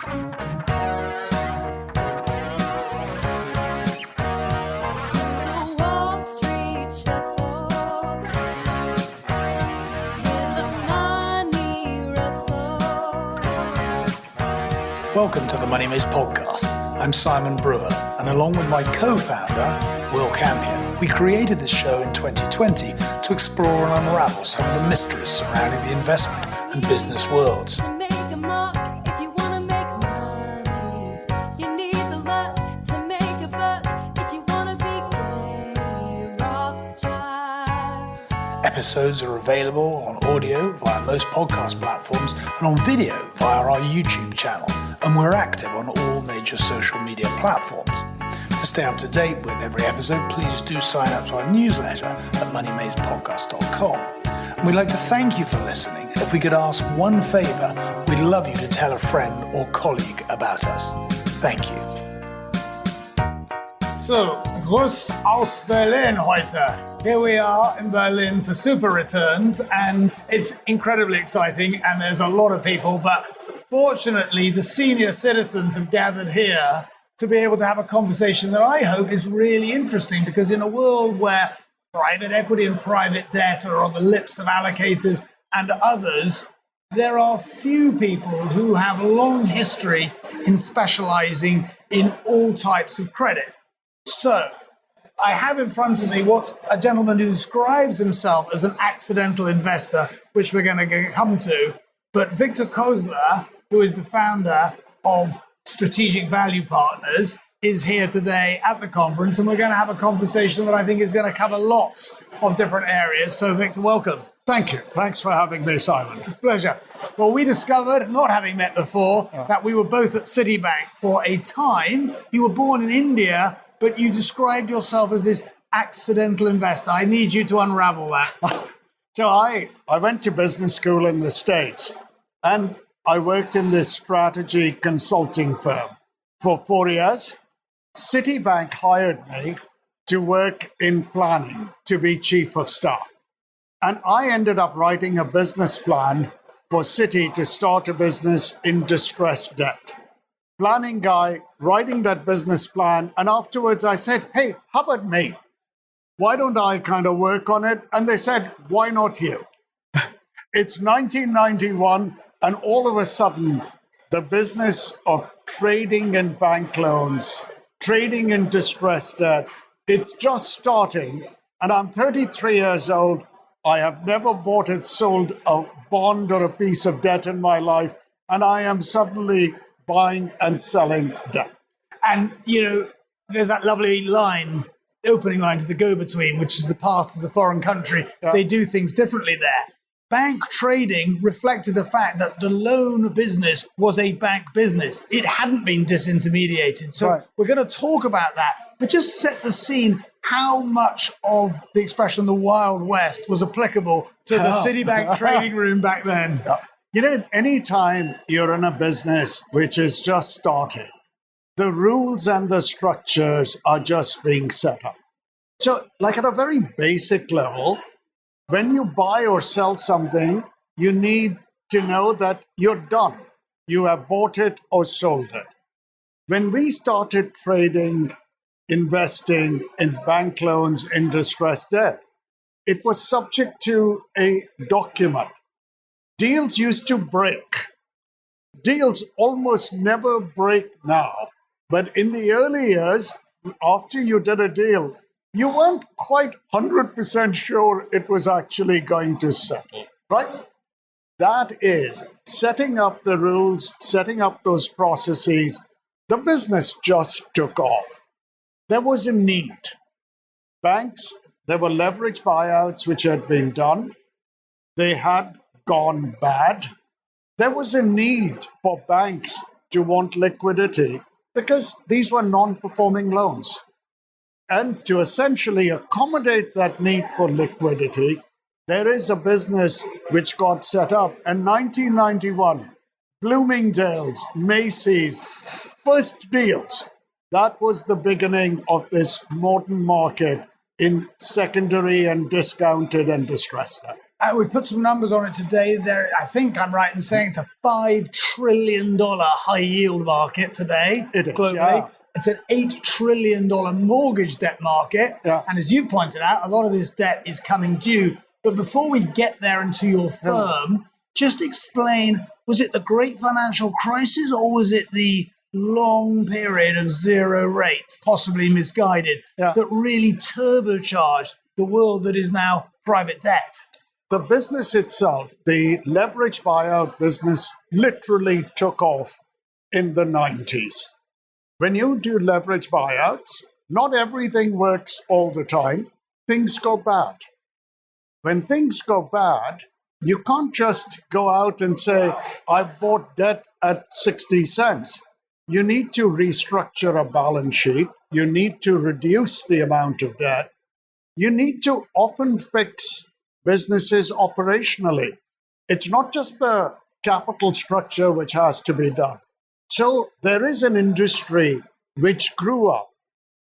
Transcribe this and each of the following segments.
Welcome to the Money Maze podcast. I'm Simon Brewer, and along with my co-founder, Will Campion, we created this show in 2020 to explore and unravel some of the mysteries surrounding the investment and business worlds. Episodes are available on audio via most podcast platforms and on video via our YouTube channel, and we're active on all major social media platforms. To stay up to date with every episode, please do sign up to our newsletter at moneymazepodcast.com. And we'd like to thank you for listening. And if we could ask one favour, we'd love you to tell a friend or colleague about us. Thank you. So, Gruß aus Berlin heute. Here we are in Berlin for SuperReturns, and it's incredibly exciting, and there's a lot of people, but fortunately the senior citizens have gathered here to be able to have a conversation that I hope is really interesting, because in a world where private equity and private debt are on the lips of allocators and others, there are few people who have a long history in specializing in all types of credit. So, I have in front of me what a gentleman who describes himself as an accidental investor, which we're going to come to, but Victor Khosla, who is the founder of Strategic Value Partners, is here today at the conference, and we're going to have a conversation that I think is going to cover lots of different areas. So, Victor, welcome. Thank you. Thanks for having me, Simon. It's a pleasure. Well, we discovered, not having met before, that we were both at Citibank for a time. You were born in India, but you described yourself as this accidental investor. I need you to unravel that. So I went to business school in the States, and I worked in this strategy consulting firm for 4 years. Citibank hired me to work in planning, to be chief of staff. And I ended up writing a business plan for Citi to start a business in distressed debt. Planning guy, writing that business plan, and afterwards I said, hey, how about me? Why don't I kind of work on it? And they said, why not you? It's 1991, and all of a sudden, the business of trading in bank loans, trading in distressed debt, it's just starting, and I'm 33 years old. I have never bought or sold a bond or a piece of debt in my life, and I am suddenly buying and selling debt. And, you know, there's that lovely line, opening line to the go-between, which is the past is a foreign country. Yeah. They do things differently there. Bank trading reflected the fact that the loan business was a bank business. It hadn't been disintermediated. So right. We're going to talk about that, but just set the scene. How much of the expression the Wild West was applicable to the Citibank trading room back then? Yeah. You know, anytime you're in a business which is just starting, the rules and the structures are just being set up. So, like at a very basic level, when you buy or sell something, you need to know that you're done. You have bought it or sold it. When we started trading, investing in bank loans in distressed debt, it was subject to a document. Deals used to break. Deals almost never break now. But in the early years, after you did a deal, you weren't quite 100% sure it was actually going to settle, right? That is setting up the rules, setting up those processes. The business just took off. There was a need. Banks, there were leverage buyouts which had been done. They had gone bad. There was a need for banks to want liquidity because these were non-performing loans. And to essentially accommodate that need for liquidity, there is a business which got set up in 1991. Bloomingdale's, Macy's, first deals. That was the beginning of this modern market in secondary and discounted and distressed debt. We put some numbers on it today. There, I think I'm right in saying it's a $5 trillion high yield market today. It is, globally. yeah. It's an $8 trillion mortgage debt market. Yeah. And as you pointed out, a lot of this debt is coming due. But before we get there into your firm, just explain, was it the great financial crisis or was it the long period of zero rates, possibly misguided, that really turbocharged the world that is now private debt? The business itself, the leverage buyout business, literally took off in the 90s. When you do leverage buyouts, not everything works all the time. Things go bad. When things go bad, you can't just go out and say, I bought debt at 60 cents. You need to restructure a balance sheet. You need to reduce the amount of debt. You need to often fix businesses operationally. It's not just the capital structure which has to be done. So there is an industry which grew up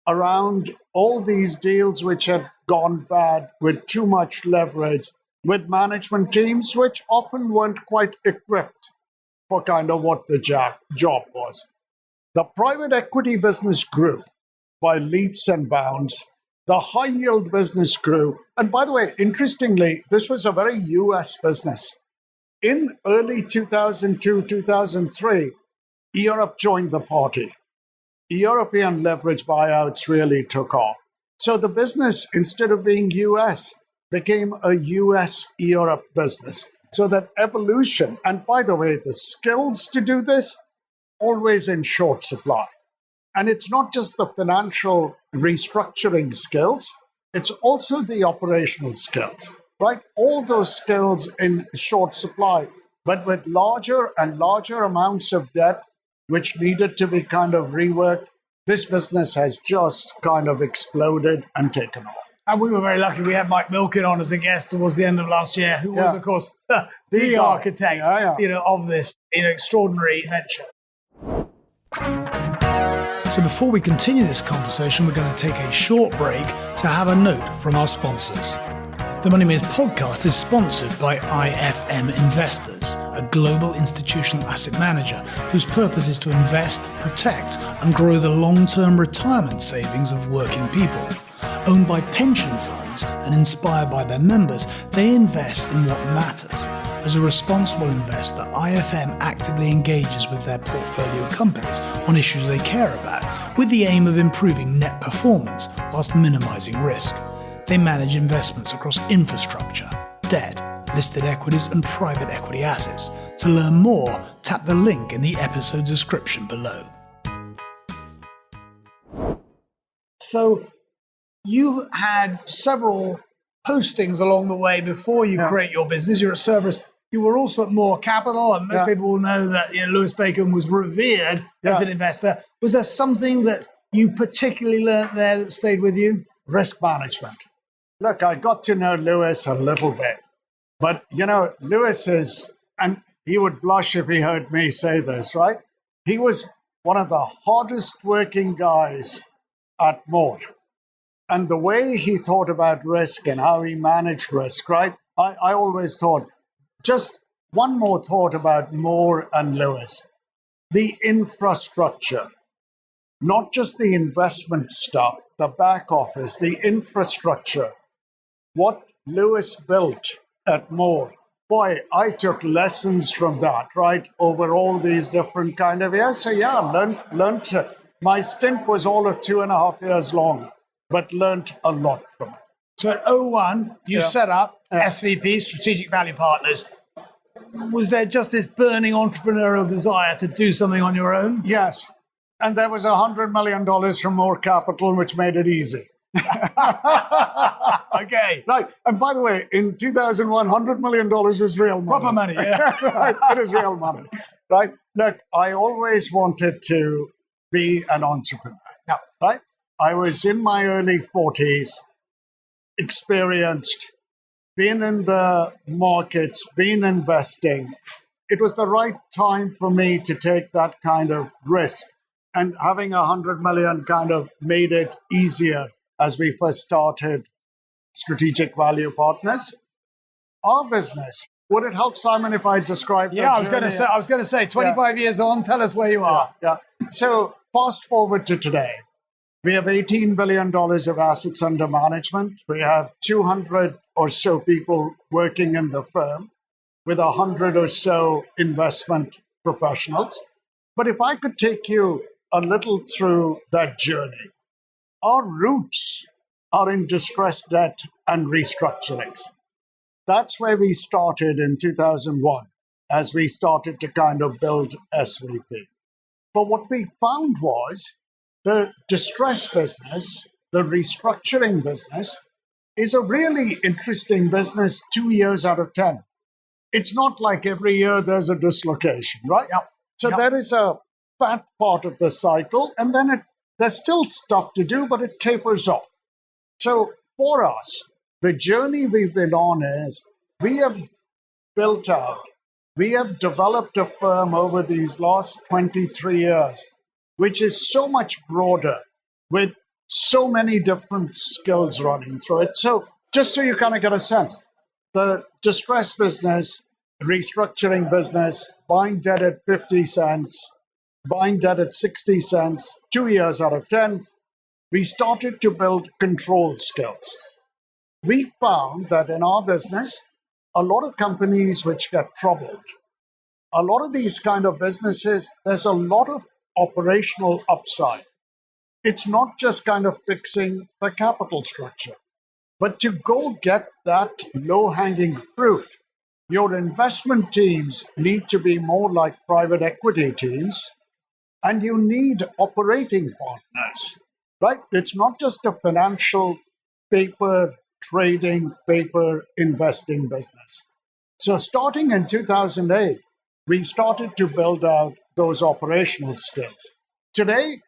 around all these deals which had gone bad with too much leverage, with management teams which often weren't quite equipped for kind of what the job was. The private equity business grew by leaps and bounds. The high yield business grew. And by the way, interestingly, this was a very US business. In early 2002, 2003, Europe joined the party. European leverage buyouts really took off. So the business, instead of being US, became a US-Europe business. So that evolution, and by the way, the skills to do this, always in short supply. And it's not just the financial restructuring skills, it's also the operational skills, right? All those skills in short supply, but with larger and larger amounts of debt, which needed to be kind of reworked, this business has just kind of exploded and taken off. And we were very lucky. We had Mike Milken on as a guest towards the end of last year, who was, of course, the architect, of this extraordinary venture. So before we continue this conversation, we're going to take a short break to have a note from our sponsors. The Money Maze podcast is sponsored by IFM Investors, a global institutional asset manager whose purpose is to invest, protect, and grow the long-term retirement savings of working people. Owned by pension funds and inspired by their members, they invest in what matters. As a responsible investor, IFM actively engages with their portfolio companies on issues they care about, with the aim of improving net performance whilst minimizing risk. They manage investments across infrastructure, debt, listed equities, and private equity assets. To learn more, tap the link in the episode description below. So you've had several postings along the way before you create your business. You're at Cerberus. You were also at Moore Capital, and most people will know that Lewis Bacon was revered as an investor. Was there something that you particularly learned there that stayed with you? Risk management. Look, I got to know Lewis a little bit, but Lewis is, and he would blush if he heard me say this, right? He was one of the hardest working guys at Moore. And the way he thought about risk and how he managed risk, right? I always thought, just one more thought about Moore and Lewis. The infrastructure, not just the investment stuff, the back office, the infrastructure. What Lewis built at Moore, boy, I took lessons from that, right? Over all these different kind of years. So learned. My stint was all of 2.5 years long, but learned a lot from it. So at 01, you set up SVP, Strategic Value Partners. Was there just this burning entrepreneurial desire to do something on your own? Yes. And there was $100 million from Moore Capital, which made it easy. Okay. Right. And by the way, in 2001, $100 million was real money. Proper money, yeah. Right. It is real money. Right. Look, I always wanted to be an entrepreneur. Yeah. Right. I was in my early 40s, experienced, been in the markets, been investing. It was the right time for me to take that kind of risk. And having $100 million kind of made it easier as we first started Strategic Value Partners. our business, would it help, Simon, if I describe Yeah, I was going to say, 25 years on, tell us where you are. Yeah. So fast forward to today. We have $18 billion of assets under management. We have 200 or so people working in the firm with 100 or so investment professionals. But if I could take you a little through that journey, our roots are in distressed debt and restructurings. That's where we started in 2001 as we started to kind of build SVP. But what we found was the distress business, the restructuring business, is a really interesting business 2 years out of 10. It's not like every year there's a dislocation, right? Yep. So there is a fat part of the cycle, and then there's still stuff to do, but it tapers off. So for us, the journey we've been on is we have developed a firm over these last 23 years, which is so much broader with so many different skills running through it. So just so you kind of get a sense, the distress business, restructuring business, buying debt at 50 cents, buying debt at 60 cents, 2 years out of 10, we started to build control skills. We found that in our business, a lot of companies which get troubled, a lot of these kind of businesses, there's a lot of operational upside. It's not just kind of fixing the capital structure, but to go get that low-hanging fruit, your investment teams need to be more like private equity teams, and you need operating partners, right? It's not just a financial paper trading, paper investing business. So starting in 2008, we started to build out those operational skills. Today,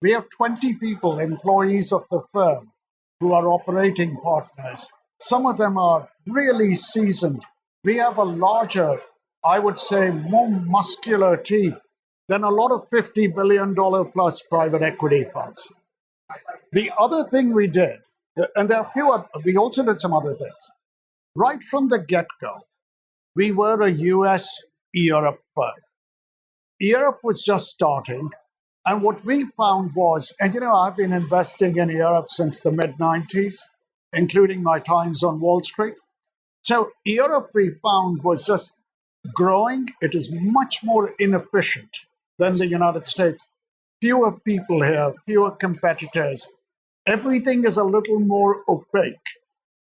we have 20 people, employees of the firm, who are operating partners. Some of them are really seasoned. We have a larger, I would say, more muscular team than a lot of $50 billion plus private equity funds. The other thing we did, and there are a few other, we also did some other things. Right from the get-go, we were a US-Europe firm. Europe was just starting, and what we found was, and I've been investing in Europe since the mid-90s, including my times on Wall Street. So Europe, we found, was just growing. It is much more inefficient than the United States. Fewer people here, fewer competitors. Everything is a little more opaque.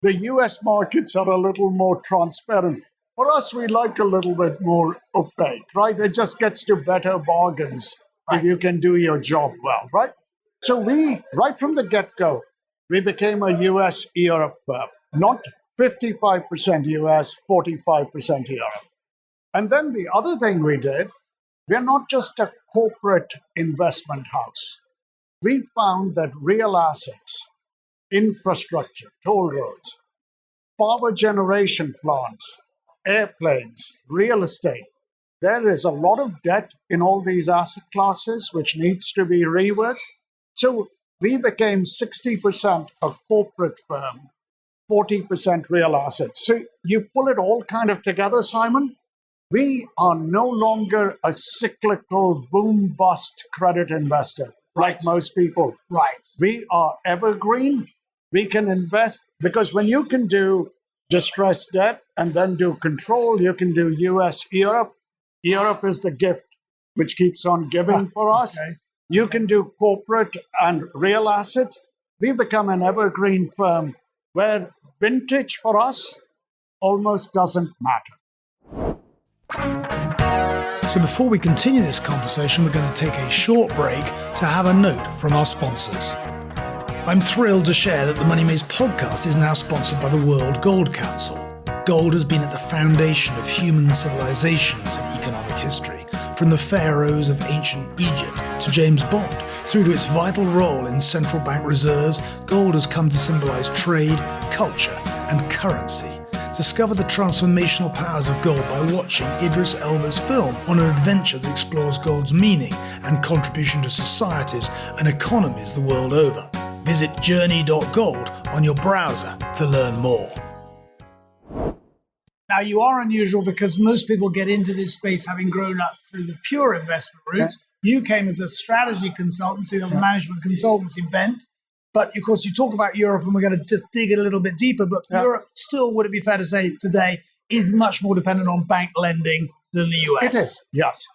The US markets are a little more transparent. For us, we like a little bit more opaque, right? It just gets to better bargains if you can do your job well, right? So we, right from the get-go, we became a US-Europe firm, not 55% US, 45% Europe. And then the other thing we did, we're not just a corporate investment house. We found that real assets, infrastructure, toll roads, power generation plants, airplanes, real estate, there is a lot of debt in all these asset classes which needs to be reworked. So we became 60% a corporate firm, 40% real assets. So you pull it all kind of together, Simon. We are no longer a cyclical boom-bust credit investor like most people. Right. We are evergreen. We can invest because when you can do distressed debt and then do control, you can do US, Europe. Europe is the gift which keeps on giving for us. Okay. You can do corporate and real assets. We become an evergreen firm where vintage for us almost doesn't matter. So before we continue this conversation, we're going to take a short break to have a note from our sponsors. I'm thrilled to share that the Money Maze podcast is now sponsored by the World Gold Council. Gold has been at the foundation of human civilizations and economic history, from the pharaohs of ancient Egypt to James Bond. Through to its vital role in central bank reserves, gold has come to symbolize trade, culture, and currency. Discover the transformational powers of gold by watching Idris Elba's film on an adventure that explores gold's meaning and contribution to societies and economies the world over. Visit journey.gold on your browser to learn more. Now, you are unusual because most people get into this space having grown up through the pure investment route. You came as a strategy consultancy, a management consultancy bent. But of course, you talk about Europe, and we're going to just dig it a little bit deeper. But Europe still, would it be fair to say today, is much more dependent on bank lending than the US? It is, yes.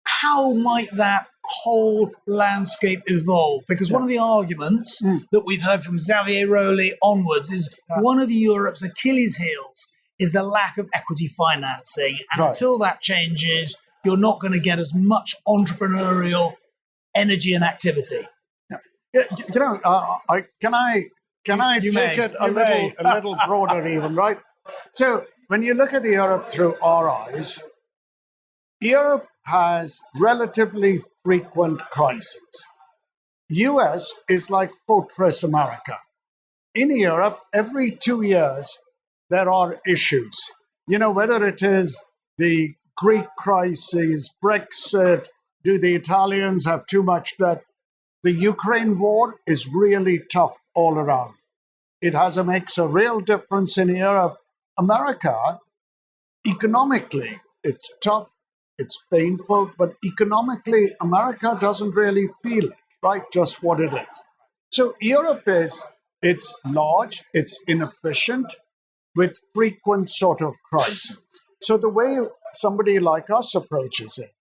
How might that whole landscape evolve? Because one of the arguments that we've heard from Xavier Rowley onwards is one of Europe's Achilles heels is the lack of equity financing. And until that changes, you're not going to get as much entrepreneurial energy and activity. You know, can I take it a little broader even, right? So when you look at Europe through our eyes, Europe has relatively frequent crises. US is like Fortress America. In Europe, every 2 years, there are issues. You know, whether it is the Greek crisis, Brexit, do the Italians have too much debt? The Ukraine war is really tough all around. It makes a real difference in Europe. America, economically, it's tough, it's painful, but economically, America doesn't really feel it, right? Just what it is. So Europe it's large, it's inefficient, with frequent sort of crises. So the way somebody like us approaches it,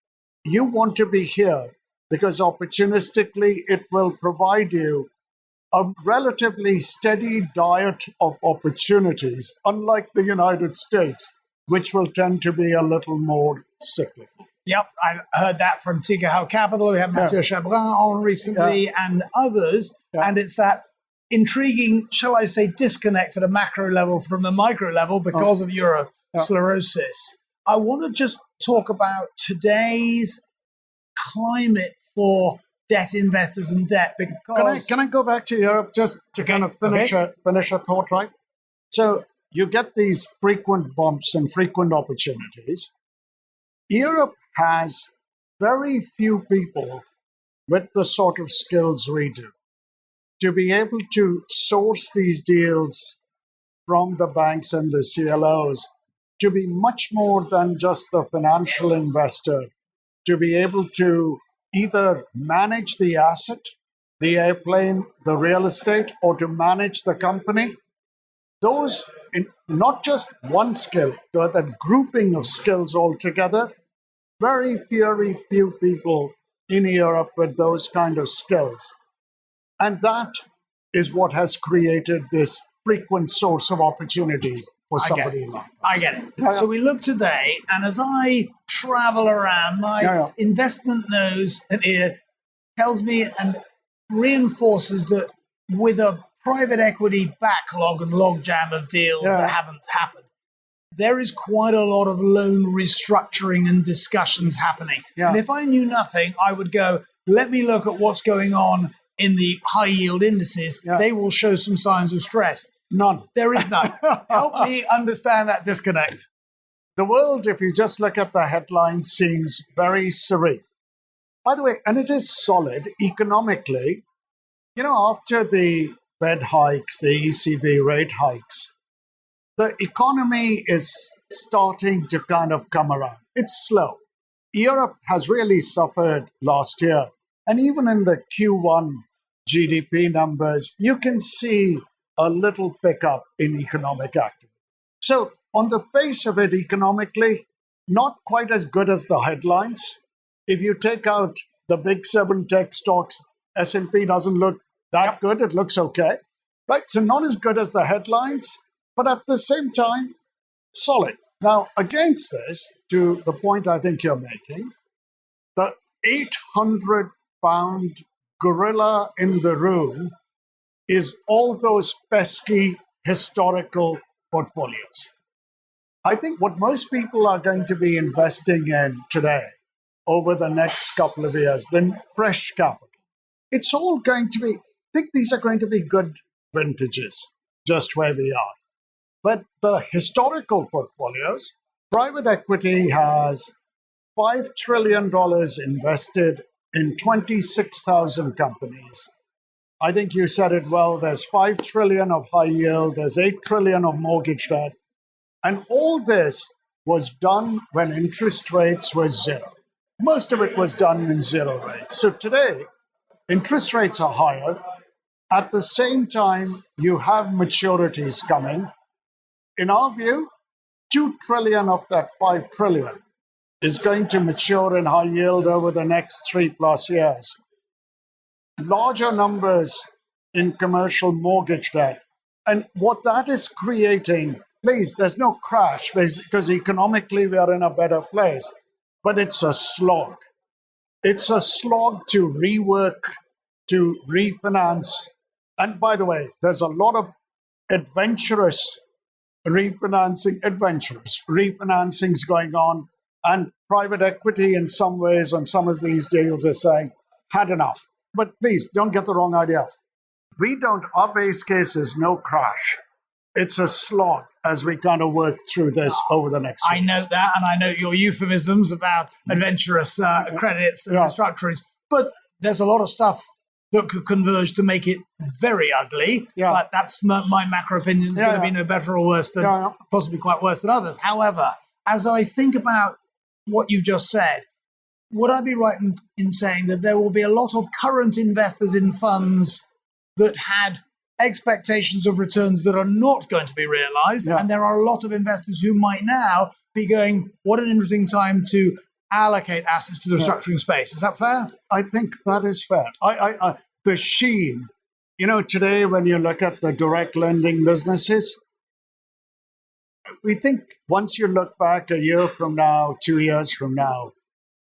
you want to be here because opportunistically it will provide you a relatively steady diet of opportunities, unlike the United States, which will tend to be a little more cyclical. Yep, I've heard that from Tikehau Capital. We have Mathieu Chabrin on recently and others. And it's that intriguing, shall I say, disconnect at a macro level from the micro level because of euro sclerosis. I want to just talk about today's climate for debt investors and debt. Because can I go back to Europe just to kind of finish a thought, right? So you get these frequent bumps and frequent opportunities. Europe has very few people with the sort of skills we do to be able to source these deals from the banks and the CLOs, to be much more than just the financial investor, to be able to either manage the asset, the airplane, the real estate, or to manage the company. Those, not just one skill, but that grouping of skills altogether, very few people in Europe with those kind of skills. And that is what has created this frequent source of opportunities for somebody like us. I get it. So we look today, and as I travel around, my investment nose and ear tells me and reinforces that with a private equity backlog and logjam of deals that haven't happened, there is quite a lot of loan restructuring and discussions happening. And if I knew nothing, I would go, let me look at what's going on in the high yield indices. They will show some signs of stress. None. There is none. Help me understand that disconnect. The world, if you just look at the headlines, seems very serene. By the way, and it is solid economically. You know, after the Fed hikes, the ECB rate hikes, the economy is starting to kind of come around. It's slow. Europe has really suffered last year. And even in the Q1 GDP numbers, you can see a little pickup in economic activity. So on the face of it, economically, not quite as good as the headlines. If you take out the big 7 tech stocks, S&P doesn't look that good. It looks okay, right? So not as good as the headlines, but at the same time, solid. Now, against this, to the point I think you're making, the 800-pound gorilla in the room is all those pesky historical portfolios. I think what most people are going to be investing in today over the next couple of years, then fresh capital. It's all going to be, I think these are going to be good vintages, just where we are. But the historical portfolios, private equity has $5 trillion invested in 26,000 companies. I think you said it well. There's $5 trillion of high yield. There's $8 trillion of mortgage debt. And all this was done when interest rates were zero. Most of it was done in zero rates. So today, interest rates are higher. At the same time, you have maturities coming. In our view, 2 trillion of that 5 trillion is going to mature in high yield over the next 3+ years. Larger numbers in commercial mortgage debt. And what that is creating, please, there's no crash because economically we are in a better place, but it's a slog. It's a slog to rework, to refinance. And by the way, there's a lot of adventurous refinancings going on. And private equity in some ways on some of these deals are saying, had enough. But please, don't get the wrong idea. Our base case is no crash. It's a slog as we kind of work through this over the next I note that, and I note your euphemisms about adventurous credits and restructurings. But there's a lot of stuff that could converge to make it very ugly. Yeah. But that's my macro opinion. It's going to be no better or worse than, possibly quite worse than others. However, as I think about what you've just said, would I be right in saying that there will be a lot of current investors in funds that had expectations of returns that are not going to be realized? Yeah. And there are a lot of investors who might now be going, what an interesting time to allocate assets to the restructuring space. Is that fair? I think that is fair. The sheen, today when you look at the direct lending businesses, we think once you look back a year from now, 2 years from now,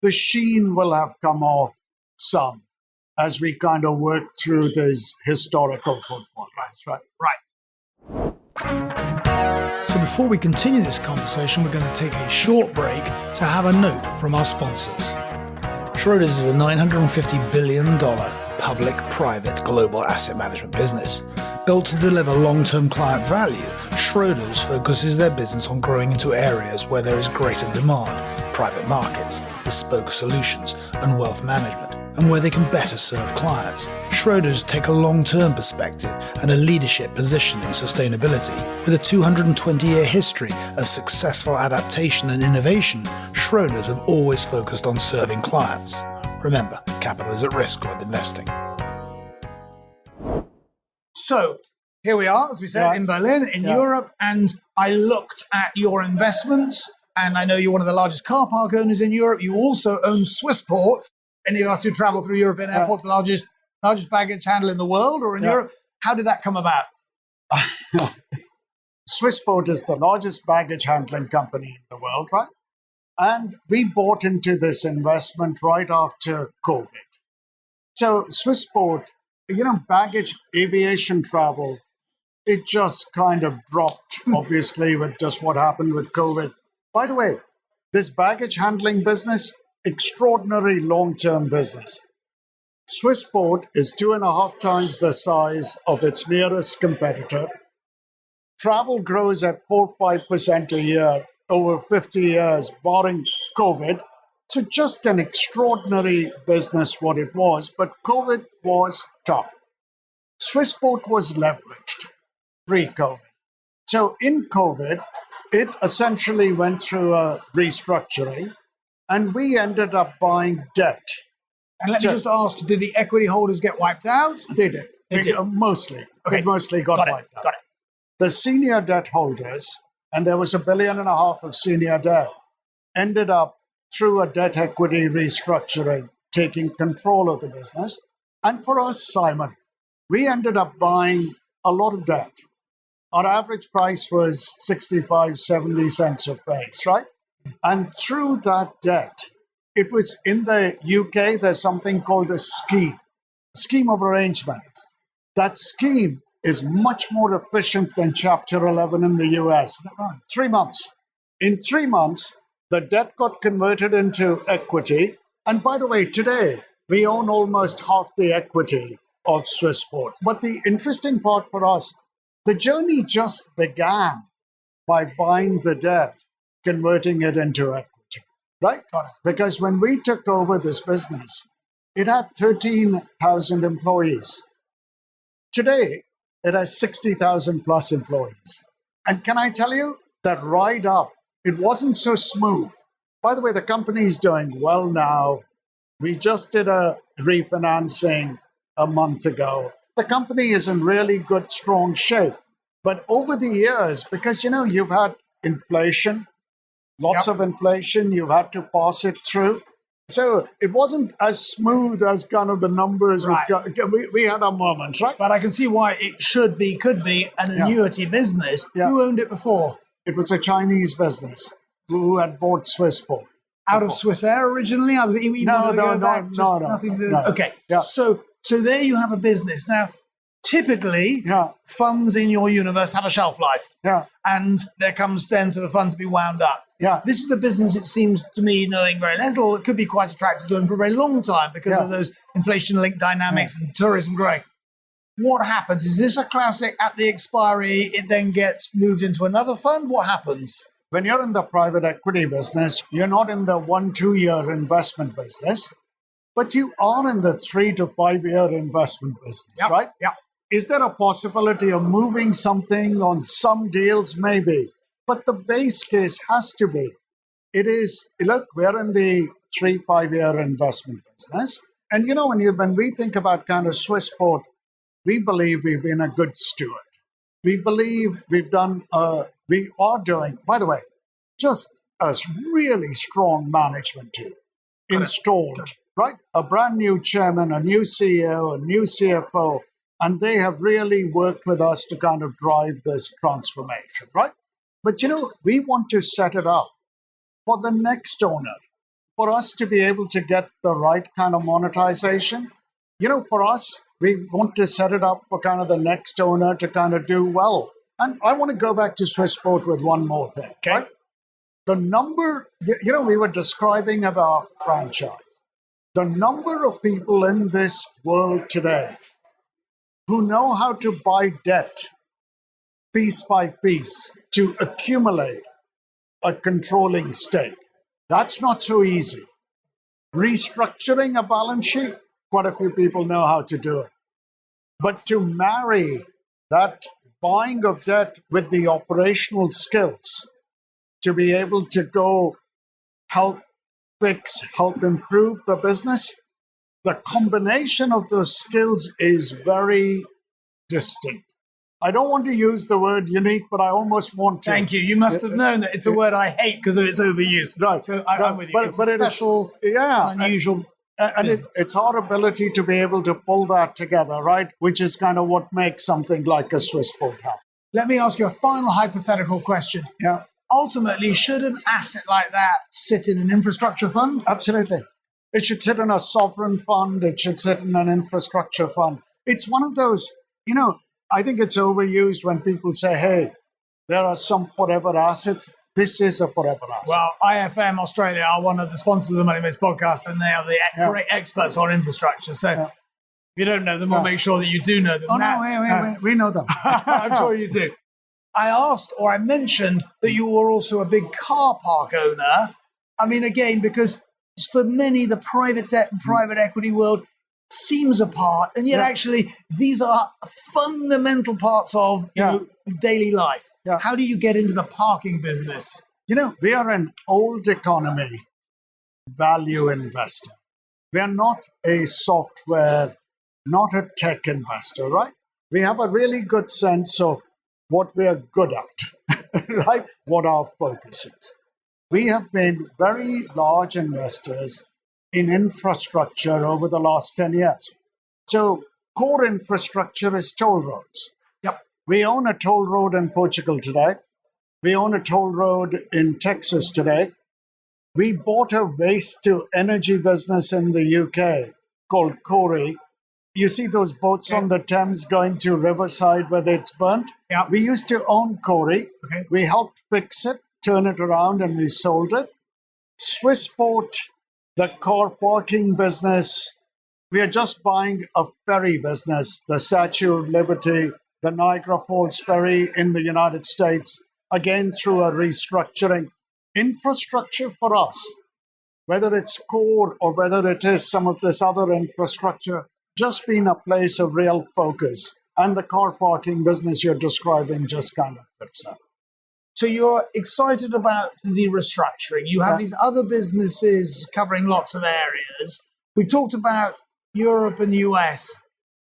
the sheen will have come off some as we kind of work through these historical portfolios, right? Right. So before we continue this conversation, we're going to take a short break to have a note from our sponsors. Schroders is a $950 billion public-private global asset management business. Built to deliver long-term client value, Schroders focuses their business on growing into areas where there is greater demand, private markets, bespoke solutions, and wealth management, and where they can better serve clients. Schroders take a long-term perspective and a leadership position in sustainability. With a 220-year history of successful adaptation and innovation, Schroders have always focused on serving clients. Remember, capital is at risk when investing. So, here we are, as we said, in Berlin, in Europe, and I looked at your investments, and I know you're one of the largest car park owners in Europe. You also own Swissport. Any of us who travel through European airports, the largest baggage handler in the world or in Europe. How did that come about? Swissport is the largest baggage handling company in the world, right? And we bought into this investment right after COVID. So Swissport, baggage aviation travel, it just kind of dropped, obviously, with just what happened with COVID. By the way, this baggage handling business, extraordinary long-term business. Swissport is 2.5 times the size of its nearest competitor. Travel grows at 4-5% a year over 50 years, barring COVID. So just an extraordinary business what it was, but COVID was tough. Swissport was leveraged pre-COVID. So in COVID, it essentially went through a restructuring, and we ended up buying debt. And let me just ask, did the equity holders get wiped out? They did. Mostly. Okay. It mostly got wiped out. Got it. The senior debt holders, and there was $1.5 billion of senior debt, ended up through a debt equity restructuring, taking control of the business. And for us, Simon, we ended up buying a lot of debt. Our average price was 65-70 cents a face, right? And through that debt, it was in the UK, there's something called a scheme of arrangement. That scheme is much more efficient than Chapter 11 in the US. 3 months. In 3 months, the debt got converted into equity. And by the way, today, we own almost half the equity of Swissport. But the interesting part for us, the journey just began by buying the debt, converting it into equity, right? Because when we took over this business, it had 13,000 employees. Today, it has 60,000 plus employees. And can I tell you, that ride up, it wasn't so smooth. By the way, the company's doing well now. We just did a refinancing a month ago. The company is in really good, strong shape. But over the years, because, you've had inflation, lots of inflation, you've had to pass it through. So it wasn't as smooth as kind of the numbers. Right. We had our moments, right? But I can see why it could be an annuity business. Yeah. Who owned it before? It was a Chinese business who had bought Swissport. Out of Swissair originally? No. Nothing to do. No. Okay. Yeah. So there you have a business. Now, typically, funds in your universe have a shelf life. Yeah. And there comes then to the fund to be wound up. Yeah. This is a business, it seems to me, knowing very little, it could be quite attractive to them for a very long time because of those inflation-linked dynamics and tourism growing. What happens? Is this a classic at the expiry, it then gets moved into another fund? What happens? When you're in the private equity business, you're not in the 1-2 year investment business, but you are in the 3 to 5 year investment business, right? Yeah. Is there a possibility of moving something on some deals? Maybe. But the base case has to be, we're in the 3-5 year investment business. And when we think about kind of Swissport, we believe we've been a good steward. We believe we are doing, by the way, just a really strong management team installed, right? A brand new chairman, a new CEO, a new CFO, and they have really worked with us to kind of drive this transformation, right? But, we want to set it up for the next owner, for us to be able to get the right kind of monetization. For us, we want to set it up for kind of the next owner to kind of do well. And I want to go back to Swissport with one more thing. Okay. Right? The number, we were describing about franchise. The number of people in this world today who know how to buy debt piece by piece to accumulate a controlling stake. That's not so easy. Restructuring a balance sheet, quite a few people know how to do it. But to marry that buying of debt with the operational skills to be able to go help improve the business, the combination of those skills is very distinct. I don't want to use the word unique, but I almost want to. Thank you. You must have known that it's a word I hate because of its overuse. Right. So I'm with you. It's a special, unusual. And it's our ability to be able to pull that together, right? Which is kind of what makes something like a Swissport happen. Let me ask you a final hypothetical question. Yeah. Ultimately, should an asset like that sit in an infrastructure fund? Absolutely. It should sit in a sovereign fund. It should sit in an infrastructure fund. It's one of those, I think it's overused when people say, hey, there are some forever assets. This is a forever asset. Well, IFM Australia are one of the sponsors of the Money Mates podcast, and they are the great experts on infrastructure. So if you don't know them, we'll make sure that you do know them. No, we know them. I'm sure you do. I mentioned that you were also a big car park owner. I mean, again, because for many, the private debt and private equity world seems apart, and yet actually these are fundamental parts of daily life. Yeah. How do you get into the parking business? We are an old economy value investor. We are not a software, not a tech investor, right? We have a really good sense of what we are good at, right? What our focus is. We have been very large investors in infrastructure over the last 10 years. So core infrastructure is toll roads. Yep. We own a toll road in Portugal today. We own a toll road in Texas today. We bought a waste to energy business in the UK called Corey. You see those boats on the Thames going to Riverside where it's burnt? Yeah. We used to own Corey. Okay. We helped fix it, turn it around, and we sold it. Swissport, the car parking business, we are just buying a ferry business, the Statue of Liberty, the Niagara Falls ferry in the United States, again through a restructuring. Infrastructure for us, whether it's core or whether it is some of this other infrastructure, just been a place of real focus. And the car parking business you're describing just kind of fits that. So you're excited about the restructuring. You have these other businesses covering lots of areas. We've talked about Europe and US.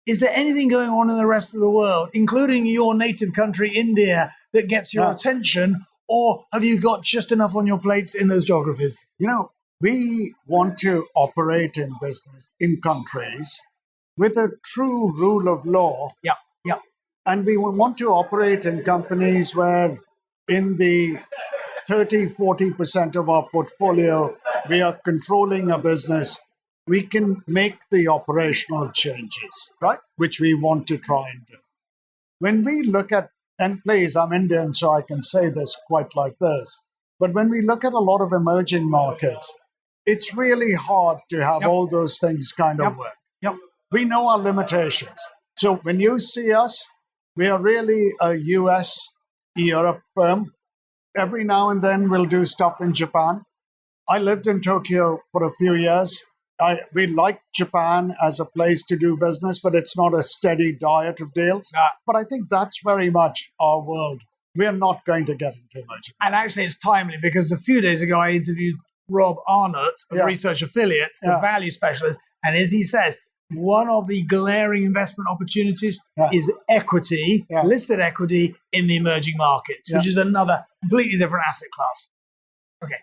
Is there anything going on in the rest of the world, including your native country, India, that gets your attention? Or have you got just enough on your plates in those geographies? We want to operate in business in countries with a true rule of law. Yeah. And we want to operate in companies where in the 30-40% of our portfolio, we are controlling a business. We can make the operational changes, right? Which we want to try and do. When we look at, and please, I'm Indian, so I can say this quite like this, but when we look at a lot of emerging markets, it's really hard to have all those things kind of work. We know our limitations. So when you see us, we are really a US, Europe firm. Every now and then we'll do stuff in Japan. I lived in Tokyo for a few years. We like Japan as a place to do business, but it's not a steady diet of deals. But I think that's very much our world. We are not going to get into emerging. And actually, it's timely because a few days ago, I interviewed Rob Arnott of Research Affiliates, the value specialist. And as he says, one of the glaring investment opportunities is equity, listed equity in the emerging markets, which is another completely different asset class. Okay.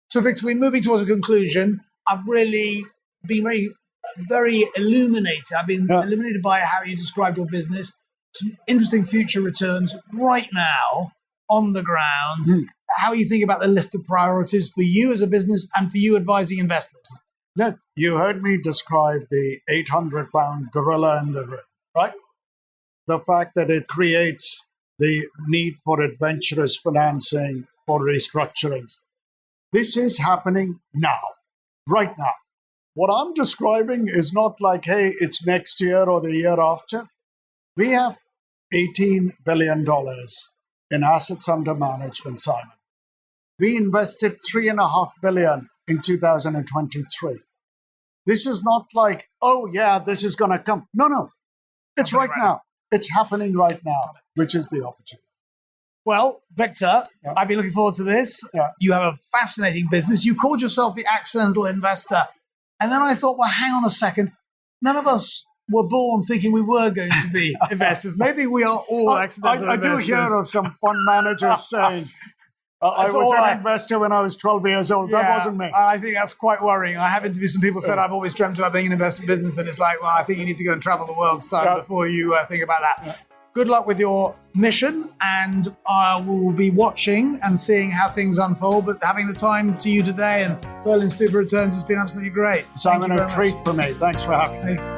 So, Victor, we're moving towards a conclusion. I've really been very illuminated. I've been illuminated by how you described your business. Some interesting future returns right now on the ground. How you think about the list of priorities for you as a business and for you advising investors. Look, you heard me describe the 800-pound gorilla in the room, right? The fact that it creates the need for adventurous financing, for restructurings. This is happening now, right now. What I'm describing is not like, hey, it's next year or the year after. We have $18 billion in assets under management, Simon. We invested $3.5 billion in 2023. This is not like, oh, yeah, this is going to come. No. It's right now. It's happening right now, which is the opportunity. Well, Victor, I've been looking forward to this. You have a fascinating business. You called yourself the accidental investor. And then I thought, well, hang on a second. None of us were born thinking we were going to be investors. Maybe we are all accidental investors. I do hear of some fund managers saying, I was an investor when I was 12 years old. That wasn't me. I think that's quite worrying. I have interviewed some people who said, I've always dreamt about being an investment business. And it's like, well, I think you need to go and travel the world, son, before you think about that. Good luck with your mission. And I will be watching and seeing how things unfold. But having the time to you today and Berlin SuperReturns has been absolutely great. Simon, a treat for me. Thanks for having me.